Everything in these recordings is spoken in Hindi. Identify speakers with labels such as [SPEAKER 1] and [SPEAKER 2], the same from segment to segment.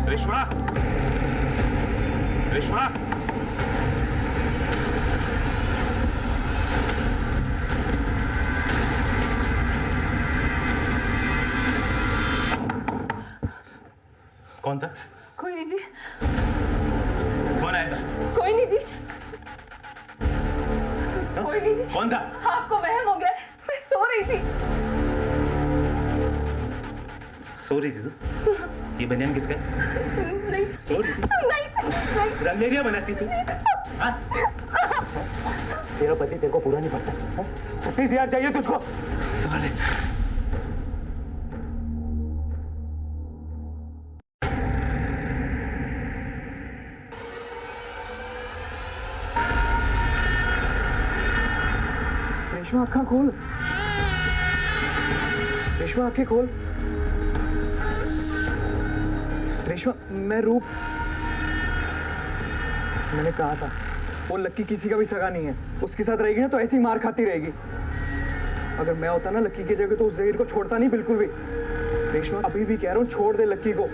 [SPEAKER 1] रेशमा, रेशमा, कौन था?
[SPEAKER 2] कोई नहीं जी।
[SPEAKER 1] कौन आया था?
[SPEAKER 2] कोई नहीं जी। कोई नहीं जी।
[SPEAKER 1] कौन था?
[SPEAKER 2] आपको वहम हो गया, मैं सो रही थी।
[SPEAKER 1] सो रही थी तू? ये बनियान किसका है?
[SPEAKER 2] नहीं।
[SPEAKER 1] सो रही थी?
[SPEAKER 2] नहीं।
[SPEAKER 1] रंगेरिया बनाती तू? हाँ? तेरा पति तेरे को पूरा नहीं पड़ता? 36,000 चाहिए तुझको? साले।
[SPEAKER 3] रेशमा आँखें खोल, रेशमा आँखें खोल। रेशमा, मैं रूप, मैंने कहा था वो लक्की किसी का भी सगा नहीं है। उसके साथ रहेगी ना तो ऐसी मार खाती रहेगी। अगर मैं होता ना लक्की की जगह तो उस जहीर को छोड़ता नहीं बिल्कुल भी। रेशमा अभी भी कह रहा हूँ, छोड़ दे लक्की को।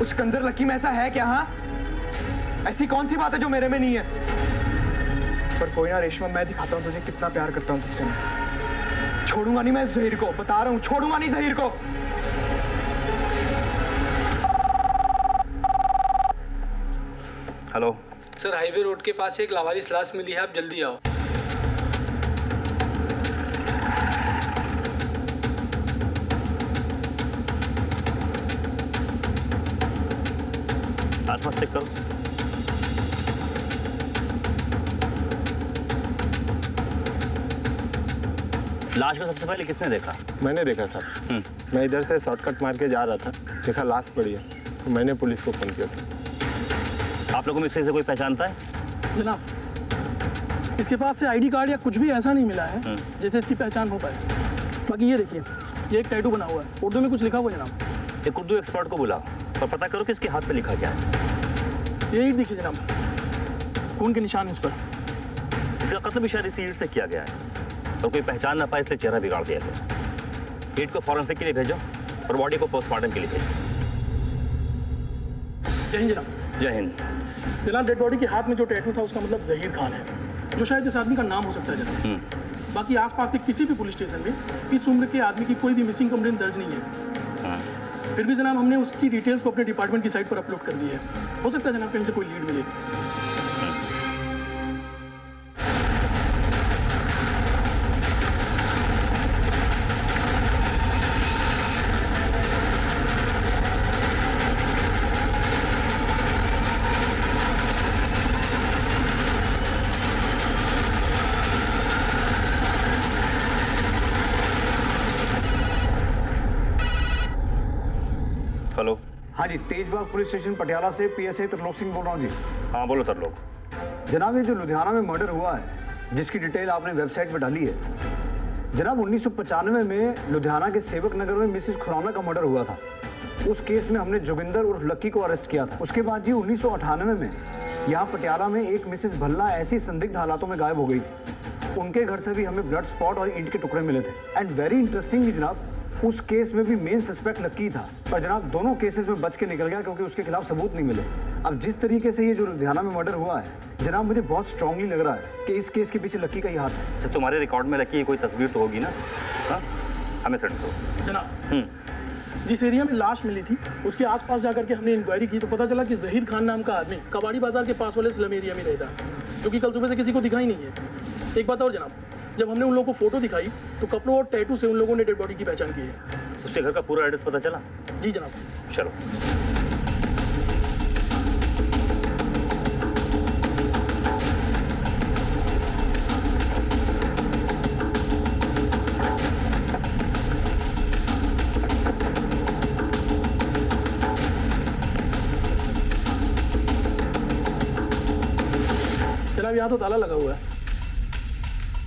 [SPEAKER 3] उस कंजर लक्की में ऐसा है क्या? हाँ, ऐसी कौन सी बात है जो मेरे में नहीं है? पर कोई ना रेशमा, मैं दिखाता हूँ तुझे कितना प्यार करता हूँ तुझसे। मैं छोड़ूंगा नहीं, मैं जहीर को बता रहा हूँ, छोड़ूंगा नहीं जहीर को।
[SPEAKER 1] हेलो
[SPEAKER 4] सर, हाईवे रोड के पास एक लावारिस लाश मिली है, आप जल्दी आओ।
[SPEAKER 1] आसपास चेक करो। लाश को सबसे पहले किसने देखा?
[SPEAKER 5] मैंने देखा सर। मैं इधर से शॉर्टकट मार के जा रहा था, देखा लाश पड़ी है तो मैंने पुलिस को फोन किया सर।
[SPEAKER 1] आप लोगों में इससे कोई पहचानता है?
[SPEAKER 4] जनाब, इसके पास से आईडी कार्ड या कुछ भी ऐसा नहीं मिला है जैसे इसकी पहचान हो पाए। बाकी ये देखिए, ये एक टैटू बना हुआ है, उर्दू में कुछ लिखा हुआ है जनाब।
[SPEAKER 1] एक उर्दू एक्सपर्ट को बुलाओ और पता करो कि इसके हाथ पे लिखा क्या है।
[SPEAKER 4] यही देखिए जनाब, खून के निशान इस पर।
[SPEAKER 1] इसका कत्ल भी शायद इसी ईंट से किया गया है और कोई पहचान ना पाए इसलिए चेहरा बिगाड़ दिया गया। ईंट को फॉरेंसिक के लिए भेजो और बॉडी को पोस्टमार्टम के लिए भेजो।
[SPEAKER 4] जय हिंद जनाब।
[SPEAKER 1] जय हिंद।
[SPEAKER 4] जनाब, डेड बॉडी के हाथ में जो टैटू था उसका मतलब जहीर खान है, जो शायद इस आदमी का नाम हो सकता है जनाब। बाकी आसपास के किसी भी पुलिस स्टेशन में इस उम्र के आदमी की कोई भी मिसिंग कंप्लेंट दर्ज नहीं है। फिर भी जनाब हमने उसकी डिटेल्स को अपने डिपार्टमेंट की साइट पर अपलोड कर दी है। हो सकता है जनाब कहीं से कोई लीड मिले।
[SPEAKER 1] हेलो।
[SPEAKER 3] हाँ जी, तेजबाग पुलिस स्टेशन पटियाला से पीएसआई त्रिलोक सिंह बोल रहा हूँ जी।
[SPEAKER 1] हाँ बोलो त्रिलोक।
[SPEAKER 3] जनाब, ये जो लुधियाना में मर्डर हुआ है जिसकी डिटेल आपने वेबसाइट पर डाली है, जनाब 1995 में लुधियाना के सेवक नगर में मिसिस खुराना का मर्डर हुआ था। उस केस में हमने जोगिंदर उर्फ लक्की को अरेस्ट किया था। उसके बाद जी 1998 में यहाँ पटियाला में एक मिसिस भल्ला ऐसी संदिग्ध हालातों में गायब हो गई थी। उनके घर से भी हमें ब्लड स्पॉट और ईंट के टुकड़े मिले थे। एंड वेरी इंटरेस्टिंगली जनाब, उस केस में भी मेन सस्पेक्ट लक्की था, पर जनाब दोनों केसेस में बच के निकल गया क्योंकि उसके खिलाफ सबूत नहीं मिले। अब जिस तरीके से ये जो लुधियाना में मर्डर हुआ है जनाब, मुझे बहुत स्ट्रांगली लग रहा है कि इस केस के पीछे लक्की का ही हाथ है।
[SPEAKER 1] अच्छा, तुम्हारे रिकॉर्ड में लक्की की कोई तस्वीर तो होगी ना? हाँ, हमें सेंड करो।
[SPEAKER 4] जनाब, जिस एरिया में लाश मिली थी उसके आसपास जाकर के हमने इंक्वायरी की तो पता चला कि जहीर खान नाम का आदमी कबाड़ी बाजार के पास वाले स्लम एरिया में रहता है, जो कि कल सुबह से किसी को दिखाई नहीं है। एक बात और जनाब, जब हमने उन लोगों को फोटो दिखाई तो कपड़ों और टैटू से उन लोगों ने डेड बॉडी की पहचान की है।
[SPEAKER 1] उसके घर का पूरा एड्रेस पता चला?
[SPEAKER 4] जी जनाब।
[SPEAKER 1] चलो।
[SPEAKER 4] जनाब, यहाँ तो ताला लगा हुआ है।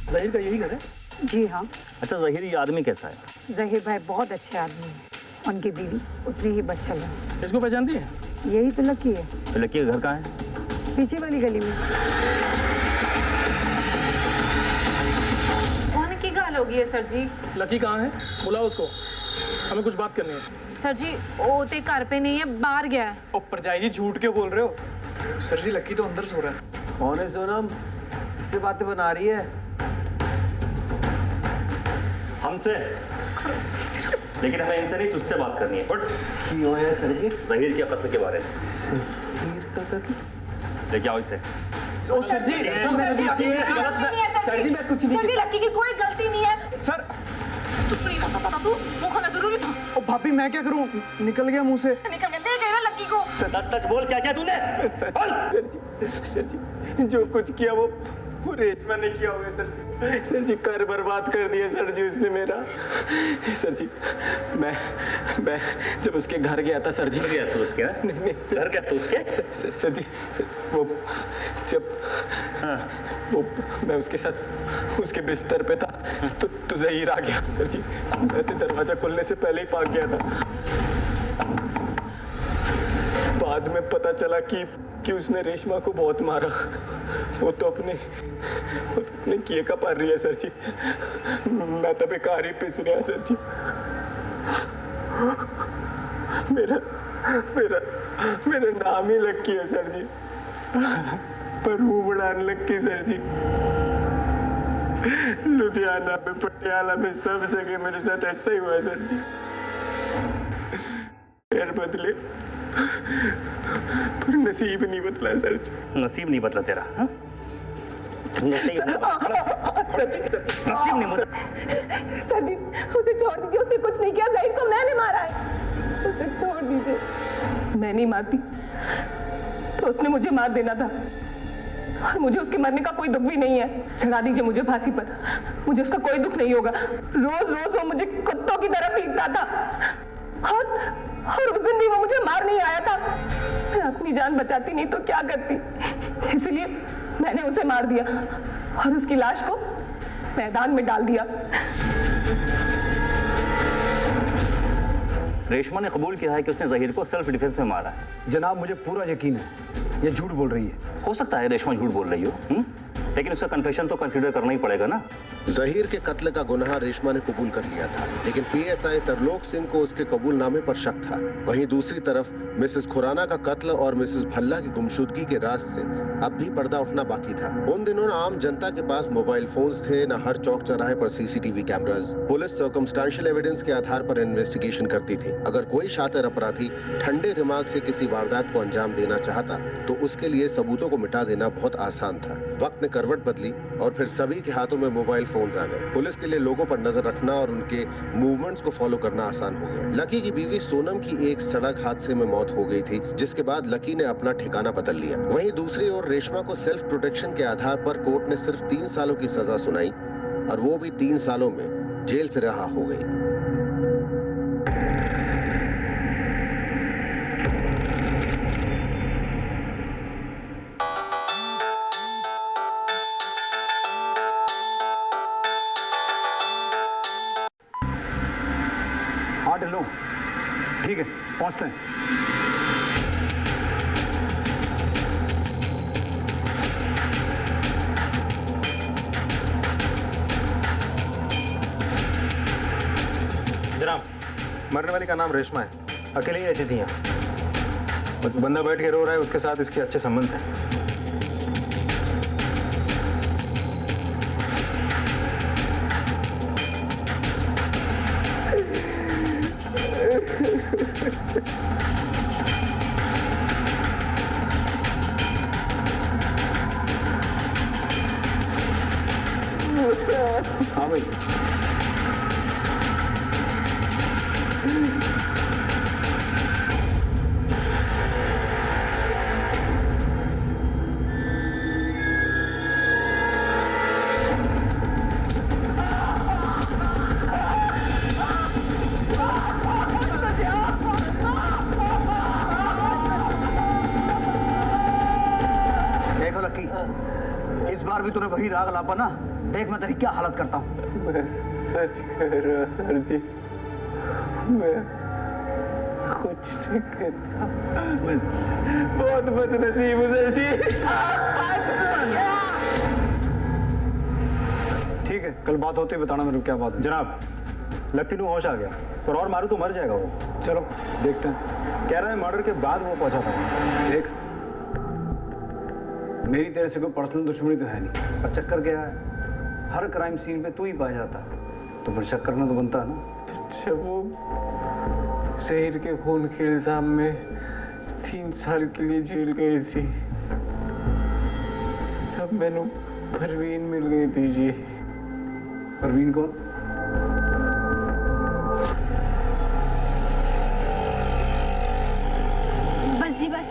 [SPEAKER 4] जहीर का यही घर है?
[SPEAKER 6] जी हाँ।
[SPEAKER 1] अच्छा, जहीर ये आदमी कैसा है?
[SPEAKER 6] जहीर भाई बहुत अच्छे आदमी हैं। उनकी बीवी उतनी ही बच्चा है।
[SPEAKER 4] इसको पहचानती है?
[SPEAKER 6] यही तो लकी है।
[SPEAKER 1] तो लक्की का घर कहाँ है?
[SPEAKER 6] पीछे वाली गली में।
[SPEAKER 2] कौन की गाल होगी है सर जी?
[SPEAKER 4] लकी कहाँ है? बुलाओ उसको। हमें कुछ बात करनी है।
[SPEAKER 2] सर जी वो ते घर पे नहीं है, बाहर गया है।
[SPEAKER 7] ऊपर जाई जी, झूठ क्यों बोल रहे हो? सर जी लकी तो अंदर सो रहा है।
[SPEAKER 8] कौन है सोनम? इससे बातें बना रही है?
[SPEAKER 1] हमसे, लेकिन हमें इनसे नहीं तुझसे बात करनी है। बट
[SPEAKER 8] क्यों है सर जी?
[SPEAKER 1] जहीर के कत्ल के बारे में
[SPEAKER 8] शहीर का कत्ल?
[SPEAKER 1] लेके आओ इसे।
[SPEAKER 7] ओ सर जी,
[SPEAKER 8] सर जी मैं कुछ नहीं
[SPEAKER 2] सर जी लक्की की कोई गलती नहीं है।
[SPEAKER 7] सर।
[SPEAKER 2] चुप नहीं रह सकता था तू, वो खाना जरूरी था।
[SPEAKER 7] ओ भाभी मैं क्या करूं, निकल गया मुंह से।
[SPEAKER 2] निकल के दे गए ना लक्की को।
[SPEAKER 1] सच सच बोल, क्या क्या तूने?
[SPEAKER 5] सर जी जो कुछ किया वो रेशमा ने किया होगा सर जी घर बर्बाद कर दिया सर जी उसने मेरा। सर जी मैं जब उसके घर गया था सर जी।
[SPEAKER 1] घर गया तू उसके?
[SPEAKER 5] नहीं
[SPEAKER 1] घर गया तू उसके?
[SPEAKER 5] सर जी वो जब वो मैं उसके साथ उसके बिस्तर पे था तो जहीर आ गया सर जी। मैं तो दरवाजा खुलने से पहले ही भाग गया था। बाद में पता चला कि उसने रेशमा को बहुत मारा। वो तो अपने किए का पार रही है सर जी। मैं तो बेकार ही पिस रहा सर जी। मेरा नाम ही लक्की है सर जी, पर मुंह बढ़ाने लक्की सर जी। लुधियाना में, पटियाला में, सब जगह मेरे साथ ऐसा ही हुआ है सर जी। पैर बदले पर नसीब नहीं बदला सर जी।
[SPEAKER 1] नसीब नहीं बदला तेरा? हाँ? नसीब नहीं बदला।
[SPEAKER 2] सर जी उसे छोड़ दीजिए, उसने कुछ नहीं किया। जहीर को मैंने मारा है, उसे छोड़ दीजिए। मैं नहीं मारती तो उसने मुझे मार देना था, और मुझे उसके मरने का कोई दुख भी नहीं है। चढ़ा दीजिए मुझे फांसी पर, मुझे उसका कोई दुख नहीं होगा। रोज रोज वो मुझे कुत्तों की तरह पीटता था, और उस दिन भी वो मुझे मार नहीं आया था। मैं अपनी जान बचाती नहीं तो क्या करती, इसलिए मैंने उसे मार दिया और उसकी लाश को मैदान में डाल दिया।
[SPEAKER 1] रेशमा ने कबूल किया है कि उसने जहीर को सेल्फ डिफेंस में मारा है।
[SPEAKER 3] जनाब मुझे पूरा यकीन है ये झूठ बोल रही है।
[SPEAKER 1] हो सकता है रेशमा झूठ बोल रही हो, लेकिन उसका कन्फेशन तो कंसीडर करना ही पड़ेगा ना।
[SPEAKER 9] जहीर के कत्ल का गुनाह रेशमा ने कबूल कर लिया था, लेकिन पीएसआई तरलोक सिंह को उसके कबूलनामे पर शक था। वहीं दूसरी तरफ मिसेस खुराना का कत्ल और मिसेस भल्ला की गुमशुदगी के राज से अब भी पर्दा उठना बाकी था। उन दिनों आम जनता के पास मोबाइल फोन्स थे, न हर चौक चौराहे पर CCTV cameras. Police circumstantial evidence के आधार पर इन्वेस्टिगेशन करती थी। अगर कोई शातिर अपराधी ठंडे दिमाग से किसी वारदात को अंजाम देना चाहता तो उसके लिए सबूतों को मिटा देना बहुत आसान था। वक्त ने करवट बदली और फिर सभी के हाथों में मोबाइल फोन्स आ गए। पुलिस के लिए लोगों पर नजर रखना और उनके मूवमेंट्स को फॉलो करना आसान हो गया। लकी की बीवी सोनम की एक सड़क हादसे में मौत हो गई थी, जिसके बाद लकी ने अपना ठिकाना बदल लिया। वहीं दूसरी ओर रेशमा को सेल्फ प्रोटेक्शन के आधार पर कोर्ट ने सिर्फ 3 सालों की सजा सुनाई, और वो भी 3 सालों में जेल से रिहा हो गई।
[SPEAKER 3] हाँ ढिल्लो, ठीक है पहुंचते हैं।
[SPEAKER 5] जनाब, मरने वाली का नाम रेशमा है, अकेले ही रहती थी यहाँ। बंदा बैठ के रो रहा है, उसके साथ इसके अच्छे संबंध हैं। हाँ भाई,
[SPEAKER 3] देखो लक्की, इस बार भी तूने वही राग लापा ना। देख मैं तेरी क्या हालत करता हूँ।
[SPEAKER 5] मैं सच कह रहा सर जी, मैं कुछ नहीं करता, बस बहुत बदनसीब हूँ सर जी।
[SPEAKER 3] ठीक है, कल बात होती है बताना मेरे को क्या बात है।
[SPEAKER 5] जनाब,
[SPEAKER 3] लकी नू होश आ गया, पर और मारू तो मर जाएगा वो। चलो देखते हैं। कह रहा है मर्डर के बाद वो पहुंचा था। देख, मेरी तेरे से कोई पर्सनल दुश्मनी तो है नहीं, पर चक्कर क्या है, हर क्राइम सीन पे तू ही पाया जाता है, तो फिर शक करना तो बनता है ना।
[SPEAKER 5] अच्छा, वो शहर के खून के इल्जाम में 3 साल के लिए जेल गई थी, तब मैंने परवीन मिल गई थी जी।
[SPEAKER 3] परवीन कौन?
[SPEAKER 10] बस जी बस,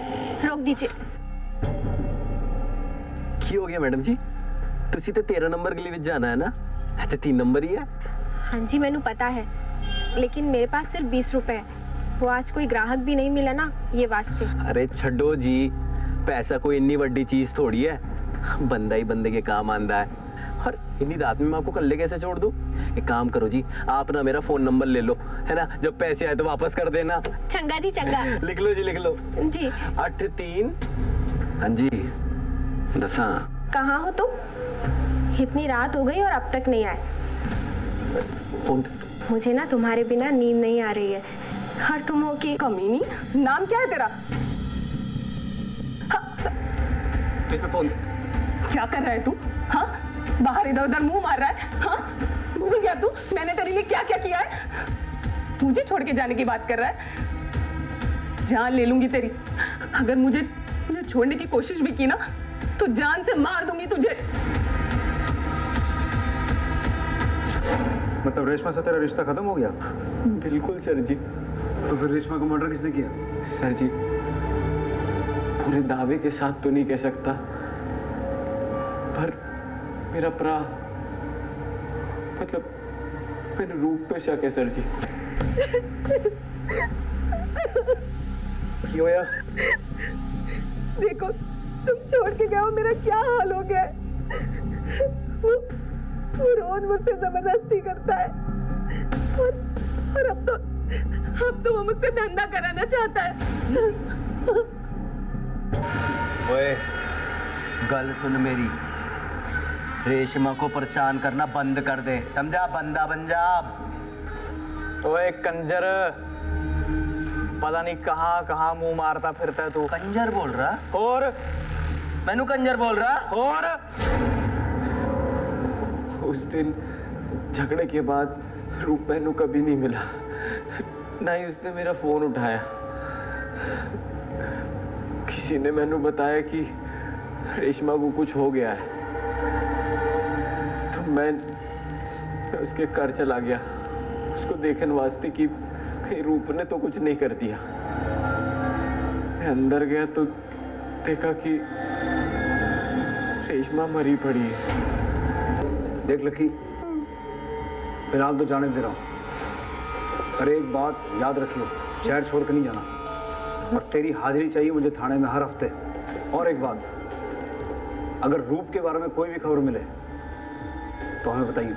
[SPEAKER 10] रोक दीजिए।
[SPEAKER 8] की हो गया मैडम जी? तुसी तो 13 नंबर गली विच जाना है ना, है तो 3 नंबर ही है।
[SPEAKER 10] हाँ जी, मैनू पता है, लेकिन मेरे पास सिर्फ 20 रुपए है। वो आज कोई ग्राहक भी नहीं मिला ना, ये वास्ते।
[SPEAKER 8] अरे छड्डो जी, पैसा कोई इतनी बड़ी चीज थोड़ी है, बंदा ही बंदे के काम आंदा है। और इतनी रात में मैं आपको कल्ले कैसे छोड़ दूं? एक काम करो जी, आप ना मेरा फोन नंबर ले लो, है ना, जब पैसे आए तो वापस कर देना।
[SPEAKER 10] चंगा जी चंगा।
[SPEAKER 8] लिख लो जी, लिख लो
[SPEAKER 10] जी।
[SPEAKER 8] 83। हाँ जी, दसा।
[SPEAKER 10] कहाँ हो तुम? इतनी रात हो गई और अब तक नहीं आए।
[SPEAKER 8] फोन।
[SPEAKER 10] मुझे ना तुम्हारे बिना नींद नहीं आ रही है, और तुम हो कि
[SPEAKER 2] कमीनी, नाम क्या है तेरा?
[SPEAKER 8] फोन।
[SPEAKER 2] क्या कर रहा है तू? हाँ, बाहर इधर उधर मुंह मार रहा है। हाँ, भूल गया तू मैंने तेरे लिए क्या क्या किया है? मुझे छोड़ के जाने की बात कर रहा है? जान ले लूंगी तेरी। अगर मुझे छोड़ने की कोशिश भी की ना, तो जान से मार दूंगी तुझे।
[SPEAKER 3] मतलब रेशमा से तेरा रिश्ता खत्म हो गया?
[SPEAKER 5] बिल्कुल सर जी।
[SPEAKER 3] तो फिर रेशमा का मर्डर किसने किया?
[SPEAKER 5] सर जी, पूरे दावे के साथ तो नहीं कह सकता, पर मेरा भरा, मतलब मेरे रूप पे शक है सर जी।
[SPEAKER 3] क्यों यार?
[SPEAKER 2] देखो, तुम छोड़ के गए हो, मेरा क्या हाल हो गया है। वो रोज मुझसे जबरदस्ती करता है, और अब तो वो मुझसे धंधा कराना चाहता है।
[SPEAKER 8] ओए, गल सुन मेरी, रेशमा को परेशान करना बंद कर दे, समझा? बंदा बन जा।
[SPEAKER 7] ओए कंजर, पता नहीं कहाँ कहाँ मुंह मारता फिरता है तू।
[SPEAKER 8] कंजर बोल रहा?
[SPEAKER 7] और
[SPEAKER 8] मैनू कंजर बोल रहा?
[SPEAKER 7] और
[SPEAKER 5] उस दिन झगड़े के बाद रूप मैनू कभी नहीं मिला, ना ही उसने मेरा फोन उठाया। किसी ने मैनू बताया कि रेशमा को कुछ हो गया है, तो मैं उसके घर चला गया उसको देखने वास्ते कि कहीं रूप ने तो कुछ नहीं कर दिया। मैं अंदर गया तो देखा कि रेशमा मरी पड़ी है।
[SPEAKER 3] देख लकी, फिलहाल तो जाने दे रहा हूँ, पर एक बात याद रखियो, शहर छोड़ के नहीं जाना, और तेरी हाजिरी चाहिए मुझे थाने में हर हफ्ते। और एक बात, अगर रूप के बारे में कोई भी खबर मिले तो हमें बताइए।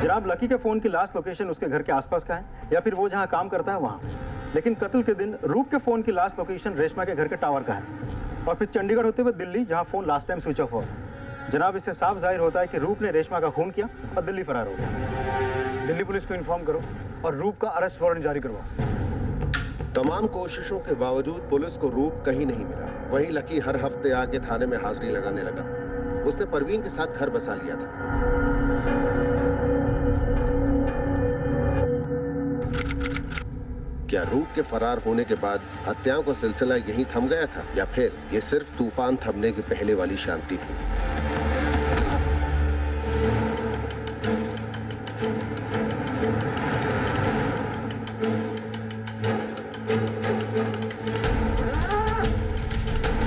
[SPEAKER 11] जनाब, लकी के फोन की लास्ट लोकेशन उसके घर के आसपास का है, या फिर वो जहाँ काम करता है वहाँ, लेकिन कत्ल के दिन रूप के फोन की लास्ट लोकेशन रेशमा के घर के टावर का है, और फिर चंडीगढ़ होते हुए दिल्ली, जहाँ phone last time switch off हुआ। जनाब, इससे साफ जाहिर होता है कि रूप ने रेशमा का खून किया और दिल्ली फरार हो गया।
[SPEAKER 3] दिल्ली पुलिस को इन्फॉर्म करो और रूप का अरेस्ट वारंट जारी करवाओ।
[SPEAKER 9] तमाम कोशिशों के बावजूद पुलिस को रूप कहीं नहीं मिला। वहीं लकी हर हफ्ते आके थाने में हाजिरी लगाने लगा। उसने परवीन के साथ घर बसा लिया था। क्या रूप के फरार होने के बाद हत्याओं का सिलसिला यहीं थम गया था, या फिर ये सिर्फ तूफान थमने के पहले वाली शांति थी?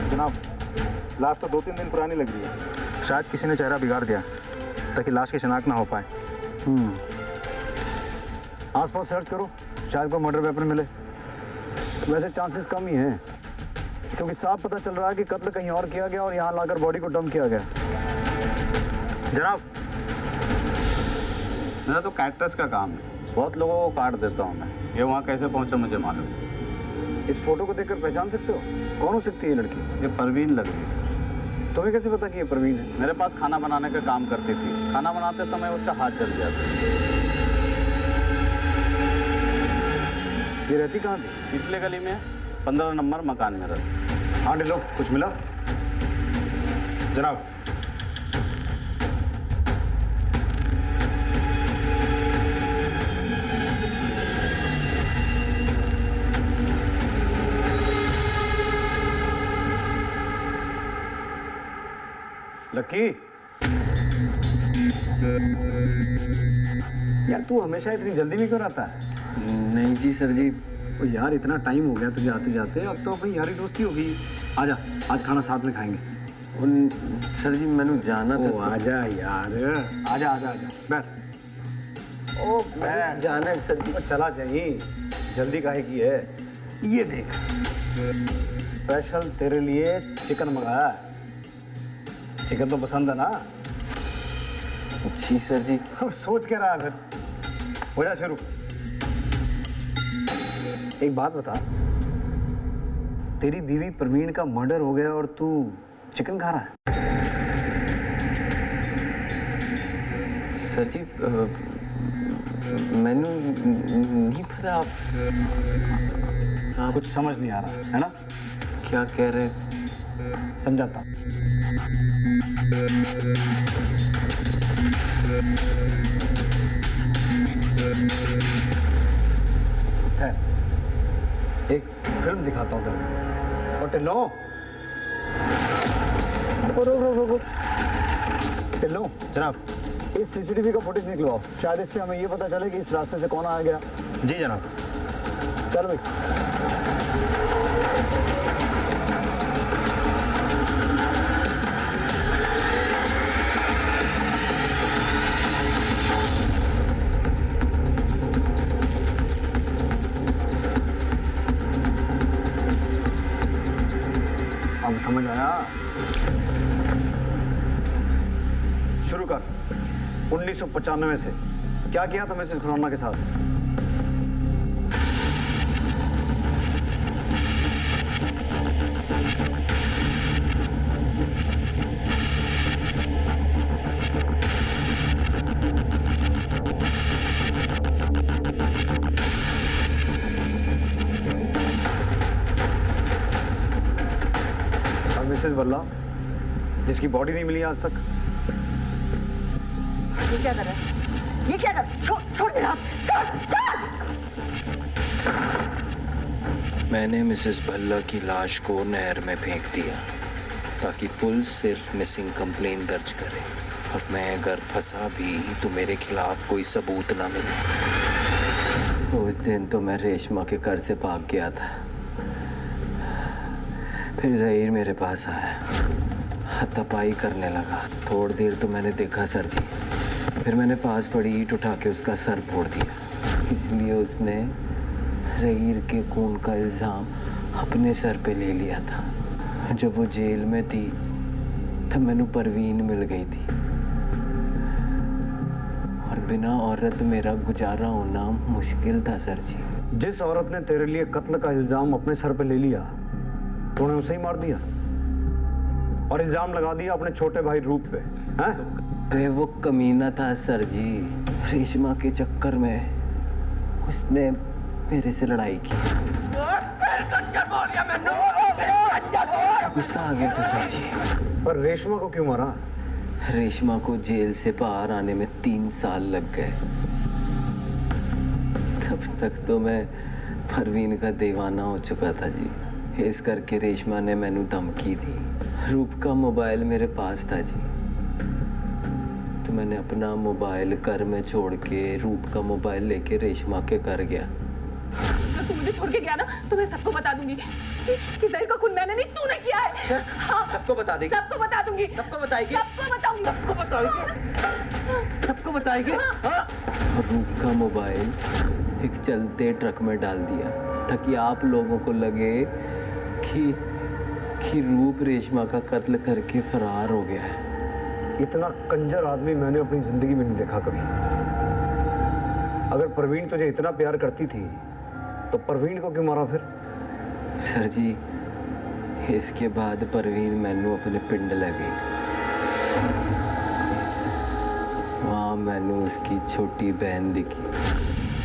[SPEAKER 11] जनाब, लाश तो 2-3 दिन पुरानी लग रही है, शायद किसी ने चेहरा बिगाड़ दिया ताकि लाश की शिनाख्त ना हो पाए।
[SPEAKER 3] आसपास सर्च करो, शायद कोई मर्डर वेपन मिले। वैसे चांसेस कम ही हैं, क्योंकि साफ पता चल रहा है कि कत्ल कहीं और किया गया और यहाँ लाकर बॉडी को डंप किया गया।
[SPEAKER 11] जनाब, मेरा तो कैक्टस का काम है, बहुत लोगों को काट देता हूँ मैं। ये वहाँ कैसे पहुँचा मुझे मालूम।
[SPEAKER 3] इस फोटो को देखकर पहचान सकते हो कौन हो सकती है ये लड़की?
[SPEAKER 11] ये परवीन लग रही है सर।
[SPEAKER 3] तुम्हें कैसे पता कि ये परवीन है?
[SPEAKER 11] मेरे पास खाना बनाने का काम करती थी, खाना बनाते समय उसका हाथ जल गया था।
[SPEAKER 3] ये रहती कहाँ थी?
[SPEAKER 11] पिछले गली में 15 नंबर मकान में रहती।
[SPEAKER 3] हाँ ढिल्लो, कुछ मिला? जनाब, लक्की, यार तू हमेशा इतनी जल्दी में क्यों आता है?
[SPEAKER 8] नहीं जी सर जी।
[SPEAKER 3] ओ यार इतना टाइम हो गया तुझे आते जाते, अब तो अपनी यारी दोस्ती होगी। आजा, आज खाना साथ में खाएंगे।
[SPEAKER 8] सर जी मैंने जाना था।
[SPEAKER 3] ओ आजा यार, आजा आजा आजा, बैठ।
[SPEAKER 8] ओ मैं जाना है सर जी।
[SPEAKER 3] ओ चला जाइए, जल्दी काहे की है? ये देख, स्पेशल तेरे लिए चिकन मंगाया है। चिकन तो पसंद है ना?
[SPEAKER 8] जी सर जी।
[SPEAKER 3] सोच के रहा है फिर, हो जा शुरू। एक बात बता, तेरी बीवी प्रवीण का मर्डर हो गया और तू चिकन खा रहा है?
[SPEAKER 8] सर जी मैंने नहीं पता। आप
[SPEAKER 3] कुछ समझ नहीं आ रहा है ना?
[SPEAKER 8] क्या कह रहे?
[SPEAKER 3] समझाता। एक फिल्म दिखाता हूँ तेरे। और टिल्लो, टिल्लो जनाब, इस सीसीटीवी का फुटेज निकलवाओ। शायद इससे हमें ये पता चले कि इस रास्ते से कौन आ गया। जी जनाब। चल भाई। अब समझ आया? शुरू कर। 1995 से क्या किया था मिसेस खुराना के साथ? और मिसेस भल्ला, जिसकी बॉडी नहीं मिली आज तक?
[SPEAKER 6] ये क्या कर रहा है? ये क्या कर? छोड़ दे, छोड़।
[SPEAKER 12] मैंने मिसेस भल्ला की लाश को नहर में फेंक दिया ताकि पुलिस सिर्फ मिसिंग कंप्लेन दर्ज करे, और मैं अगर फंसा भी तो मेरे खिलाफ कोई सबूत ना मिले।
[SPEAKER 8] उस दिन तो मैं रेशमा के घर से भाग गया था। फिर जहीर मेरे पास आया, हाथापाई करने लगा। थोड़ी देर तो मैंने देखा सर जी, फिर मैंने पास पड़ी ईंट उठा के उसका सर फोड़ दिया। इसलिए उसने जहीर के खून का इल्ज़ाम अपने सर पे ले लिया था। जब वो जेल में थी तब मैंने परवीन मिल गई थी, और बिना औरत मेरा गुजारा होना मुश्किल था सर जी।
[SPEAKER 3] जिस औरत ने तेरे लिए कत्ल का इल्जाम अपने सर पे ले लिया, तूने उसे ही मार दिया और इल्जाम लगा दिया अपने छोटे भाई रूप पे, हैं?
[SPEAKER 8] अरे वो कमीना था सर जी। रेशमा के चक्कर में उसने मेरे से लड़ाई की। गुस्सा आ गया था सर जी।
[SPEAKER 3] पर रेशमा को क्यों मारा?
[SPEAKER 8] रेशमा को जेल से बाहर आने में 3 साल लग गए। तब तक तो मैं परवीन का दीवाना हो चुका था जी। इस करके रेशमा ने मैनू धमकी दी। रूप का मोबाइल मेरे पास था जी, तो मैंने अपना मोबाइल घर में छोड़ के रूप का मोबाइल लेके रेशमा के घर गया।
[SPEAKER 2] अगर तू मुझे छोड़ के गया ना तो मैं सबको बता दूंगी कि जहीर का खून मैंने नहीं, तूने किया है। हाँ,
[SPEAKER 7] सबको बता देगी।
[SPEAKER 2] सबको बता दूंगी।
[SPEAKER 7] सबको बताएगी।
[SPEAKER 2] सबको बताऊंगी।
[SPEAKER 7] सबको बताएगी। सबको बताएगी। हाँ।
[SPEAKER 8] रूप का मोबाइल एक चलते ट्रक में डाल दिया ताकि आप लोगों को लगे कि रूप रेशमा का कत्ल करके फरार हो गया है।
[SPEAKER 3] इतना कंजर आदमी मैंने अपनी जिंदगी में नहीं देखा कभी। अगर परवीन तुझे इतना प्यार करती थी तो परवीन को क्यों मारा फिर?
[SPEAKER 8] सर जी, इसके बाद परवीन मैनू अपने पिंड लगी। वहाँ मैनू उसकी छोटी बहन दिखी,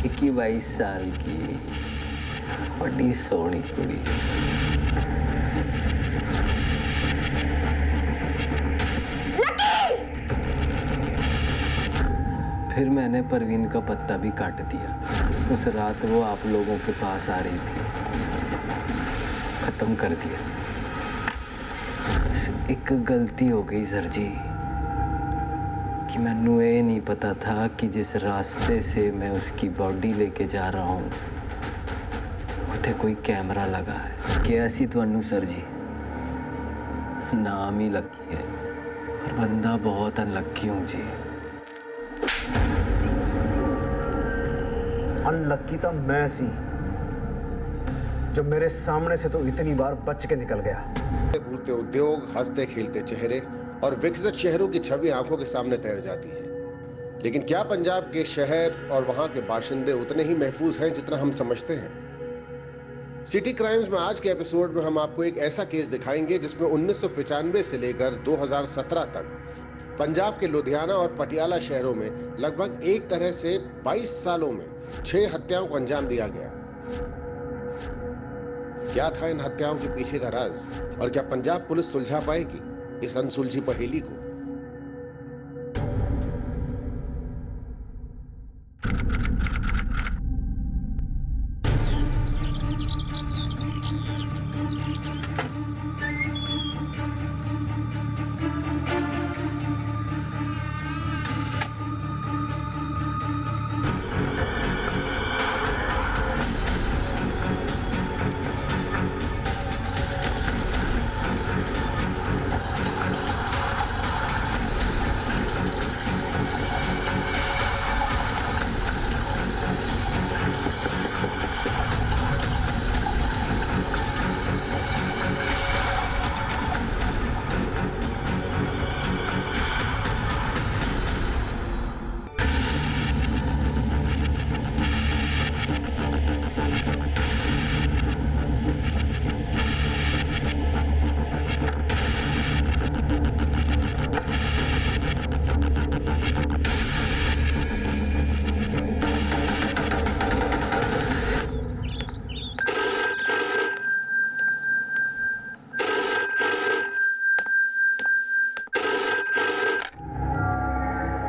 [SPEAKER 8] 21-22 साल की। बड़ी सोहनी कुड़ी। फिर मैंने परवीन का पत्ता भी काट दिया। उस रात वो आप लोगों के पास आ रही थी, खत्म कर दिया। बस एक गलती हो गई सर जी कि मैनू ये नहीं पता था कि जिस रास्ते से मैं उसकी बॉडी लेके जा रहा हूँ उते कोई कैमरा लगा है। कैसी तो सर जी नाम ही लकी है, पर बंदा बहुत अनलक्की हूँ जी।
[SPEAKER 3] अनलक्की तो मैं सी जो मेरे सामने से तो इतनी बार बच के निकल गया।
[SPEAKER 9] भूलते उद्योग, हंसते खेलते चेहरे और विकसित शहरों की छवि आंखों के सामने तैर जाती है। लेकिन क्या पंजाब के शहर और वहां के बाशिंदे उतने ही महफूज हैं जितना हम समझते हैं? सिटी क्राइम्स में आज के एपिसोड में हम आपको एक ऐसा केस दिखाएंगे जिसमें 1995 से लेकर 2017 तक पंजाब के लुधियाना और पटियाला शहरों में लगभग एक तरह से 22 सालों में 6 हत्याओं को अंजाम दिया गया। क्या था इन हत्याओं के पीछे का राज और क्या पंजाब पुलिस सुलझा पाएगी इस अनसुलझी पहेली को?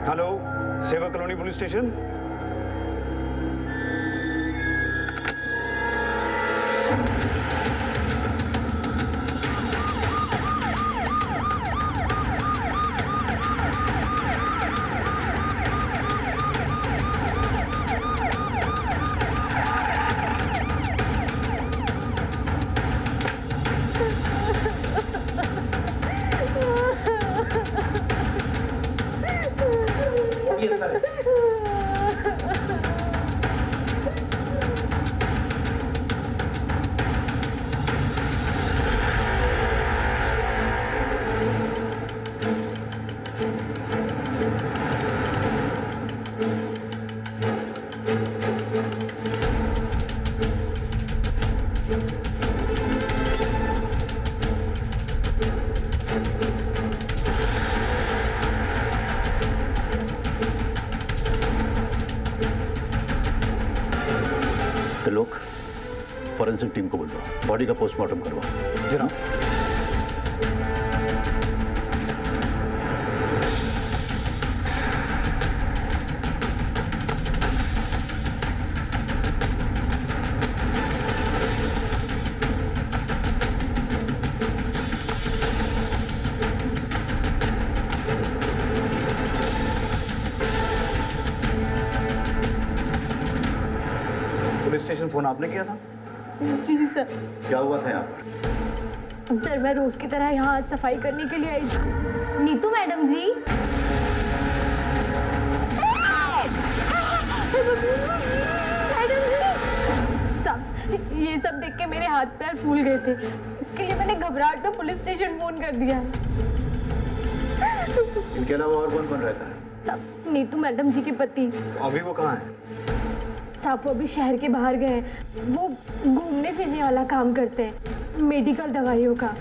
[SPEAKER 3] हेलो, सेवा कॉलोनी पुलिस स्टेशन।
[SPEAKER 1] लोग फॉरेंसिक टीम को बुलवाओ, बॉडी का पोस्टमार्टम करवाओ।
[SPEAKER 3] जनाब। पुलिस स्टेशन फोन आपने किया था?
[SPEAKER 2] जी सर।
[SPEAKER 3] क्या हुआ था यहाँ पर?
[SPEAKER 10] सर मैं रोज की तरह यहाँ सफाई करने के लिए आई थी। नीतू मैडम जी। साहब ये सब देख के मेरे हाथ पैर फूल गए थे, इसके लिए मैंने घबराहट में पुलिस स्टेशन फोन कर दिया।
[SPEAKER 3] इनके अलावा और कौन कौन रहता है?
[SPEAKER 10] साहब नीतू मैडम जी के पति।
[SPEAKER 3] अभी वो कहाँ है?
[SPEAKER 10] साहब वो अभी शहर के बाहर गए हैं। वो घूमने फिरने वाला काम करते हैं, मेडिकल दवाइयों का।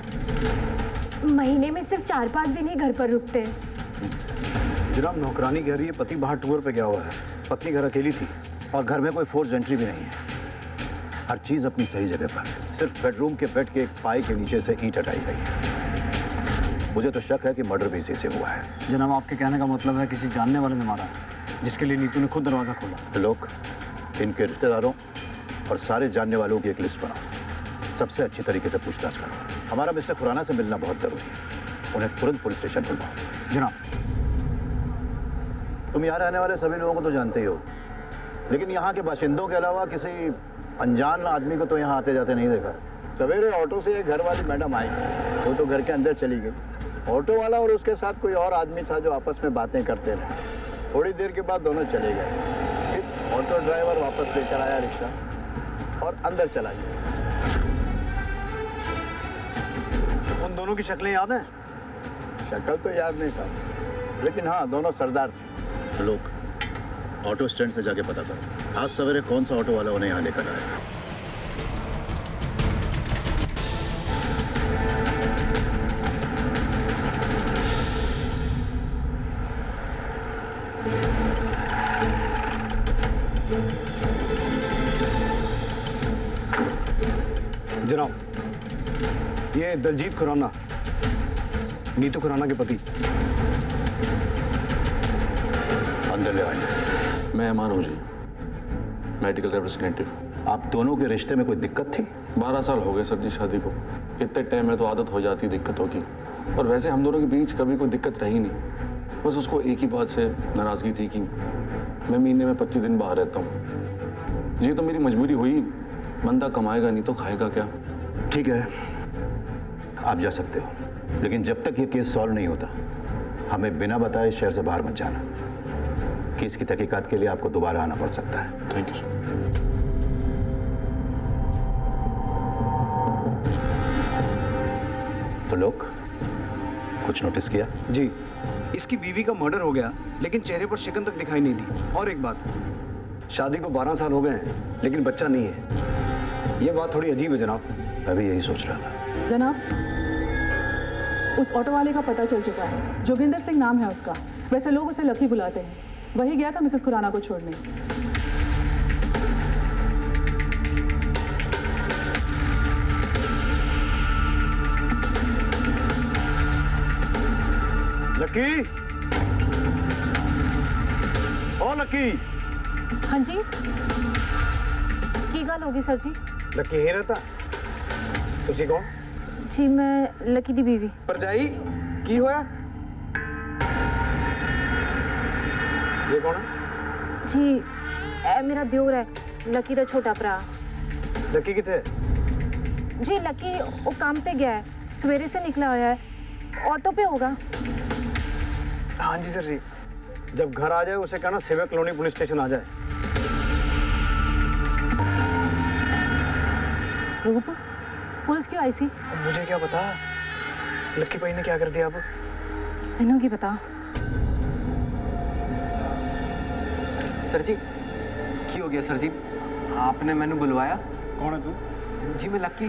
[SPEAKER 10] महीने में सिर्फ 4-5 दिन ही घर पर रुकते हैं।
[SPEAKER 3] जनाब, नौकरानी कह रही है पति बाहर टूर पे गया हुआ है, पत्नी घर अकेली थी और घर में कोई फोर्स एंट्री भी नहीं है।
[SPEAKER 13] हर चीज अपनी सही जगह पर है। सिर्फ बेडरूम के बेड के एक पाए के नीचे से ईंट हटाई गई है। मुझे तो शक है कि मर्डर भी इसी से हुआ है।
[SPEAKER 3] जनाब, आपके कहने का मतलब है किसी जानने वाले ने मारा है, जिसके लिए नीतू ने खुद दरवाजा खोला।
[SPEAKER 13] लोग इनके रिश्तेदारों और सारे जानने वालों की एक लिस्ट बनाओ, सबसे अच्छी तरीके से पूछताछ करो। हमारा मिस्टर खुराना से मिलना बहुत जरूरी है, उन्हें तुरंत पुलिस स्टेशन बुलाओ।
[SPEAKER 3] जनाब,
[SPEAKER 13] तुम यहाँ रहने वाले सभी लोगों को तो जानते ही हो, लेकिन यहाँ के बाशिंदों के अलावा किसी अनजान आदमी को तो यहाँ आते जाते नहीं देखा। सवेरे ऑटो से एक घर वाली मैडम आई, वो तो घर के अंदर चली गई। ऑटो वाला और उसके साथ कोई और आदमी था जो आपस में बातें करते रहे। थोड़ी देर के बाद दोनों चले गए। फिर ऑटो ड्राइवर वापस लेकर आया रिक्शा और अंदर चला गया।
[SPEAKER 3] उन दोनों की शक्लें याद हैं?
[SPEAKER 13] शक्ल तो याद नहीं साहब, लेकिन हाँ दोनों सरदार थे। लोग ऑटो स्टैंड से जाके पता करो आज सवेरे कौन सा ऑटो वाला उन्हें यहाँ लेकर आया।
[SPEAKER 3] जनाब, ये दलजीत खुराना, नीतू खुराना के पति।
[SPEAKER 13] अंदर ले आइए।
[SPEAKER 14] मैं अमान हूँ जी, मेडिकल रिप्रेजेंटेटिव।
[SPEAKER 13] आप दोनों के रिश्ते में कोई दिक्कत थी?
[SPEAKER 14] 12 साल हो गए सर जी शादी को। इतने टाइम में तो आदत हो जाती दिक्कतों की, और वैसे हम दोनों के बीच कभी कोई दिक्कत रही नहीं। बस उसको एक ही बात से नाराज़गी थी कि मैं महीने में 25 दिन बाहर रहता हूँ। ये तो मेरी मजबूरी हुई, बंदा कमाएगा नहीं तो खाएगा क्या।
[SPEAKER 13] ठीक है, आप जा सकते हो, लेकिन जब तक ये केस सॉल्व नहीं होता हमें बिना बताए शहर से बाहर मत जाना। केस की तहकीकात के लिए आपको दोबारा आना पड़ सकता है।
[SPEAKER 14] Thank you sir.
[SPEAKER 13] तो लोग कुछ नोटिस किया?
[SPEAKER 3] जी, इसकी बीवी का मर्डर हो गया, लेकिन चेहरे पर शिकन तक दिखाई नहीं दी। और एक बात, शादी को 12 साल हो गए हैं, लेकिन बच्चा नहीं है। ये बात थोड़ी अजीब है जनाब।
[SPEAKER 13] मैं भी यही सोच रहा था।
[SPEAKER 15] जनाब, उस ऑटो वाले का पता चल चुका है। जोगिंदर सिंह नाम है उसका। वैसे लोग उसे लकी बुलाते हैं। वही गया था मिसेस खुराना को छोड़ने।
[SPEAKER 3] लकी, ओ लकी।
[SPEAKER 10] हाँ जी, की गल होगी सर जी?
[SPEAKER 3] लकी ही रहता। तुसी कौन?
[SPEAKER 10] जी मैं लकी दी बीवी।
[SPEAKER 7] परजाई की होया?
[SPEAKER 3] ये कौन है?
[SPEAKER 10] जी ए मेरा दियोर है, लकी दा छोटा भरा।
[SPEAKER 3] लकी किथे?
[SPEAKER 10] जी लकी वो काम पे गया है, सवेरे से निकला हुआ है, ऑटो पे होगा।
[SPEAKER 3] हाँ जी सर जी। जब घर आ जाए उसे कहना सेवा कॉलोनी पुलिस स्टेशन आ जाए।
[SPEAKER 10] रूप, पुलिस क्यों आई थी?
[SPEAKER 4] मुझे क्या पता लक्की भाई ने क्या कर दिया। अब
[SPEAKER 10] मैनू की पता।
[SPEAKER 8] सर जी की हो गया? सर जी आपने मैंने बुलवाया?
[SPEAKER 3] कौन है तू?
[SPEAKER 8] जी मैं लक्की।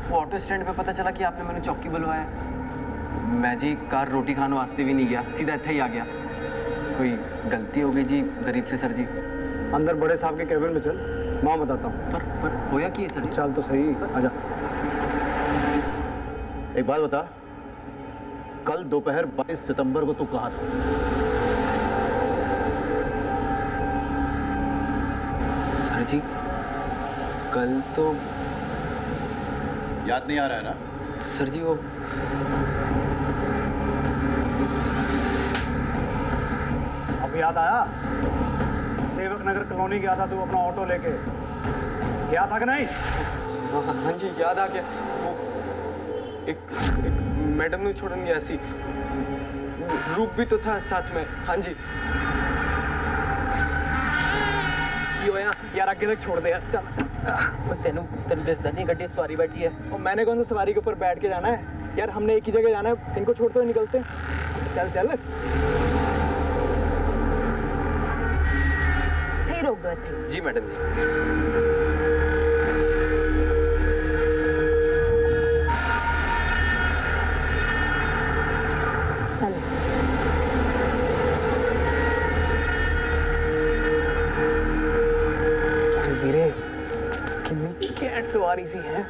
[SPEAKER 8] वो ऑटो स्टैंड पे पता चला कि आपने मैंने चौकी बुलवाया। मैं जी कार रोटी खाने वास्ते भी नहीं गया, सीधा इतना ही आ गया। कोई गलती हो गई जी गरीब से सर जी।
[SPEAKER 3] अंदर बड़े साहब के कैबिन में चल, मैं बताता हूँ।
[SPEAKER 8] पर होया की है सर जी?
[SPEAKER 3] चल तो सही, आजा।
[SPEAKER 13] एक बात बता, कल दोपहर 22 सितंबर को तू कहाँ था?
[SPEAKER 8] सर जी कल तो
[SPEAKER 13] याद नहीं आ रहा है ना?
[SPEAKER 8] सर जी वो
[SPEAKER 3] अब याद आया? सेवक नगर कॉलोनी गया था तू अपना ऑटो लेके, गया था कि नहीं?
[SPEAKER 7] हाँ जी याद आ गया। वो एक मैडम ने छोड़न गया सी। रूप भी तो था साथ में। हाँ जी।
[SPEAKER 8] यार आगे तक छोड़ दे यार, चल। तेनू दसदा नहीं गड्डी सवारी बैठी है।
[SPEAKER 7] और मैंने कौन सा सवारी के ऊपर बैठ के जाना है यार? हमने एक ही जगह जाना है, इनको छोड़ते हुए निकलते। चल चल।
[SPEAKER 10] रोक दो थे।
[SPEAKER 8] जी मैडम जी। कैट सवारी सी है।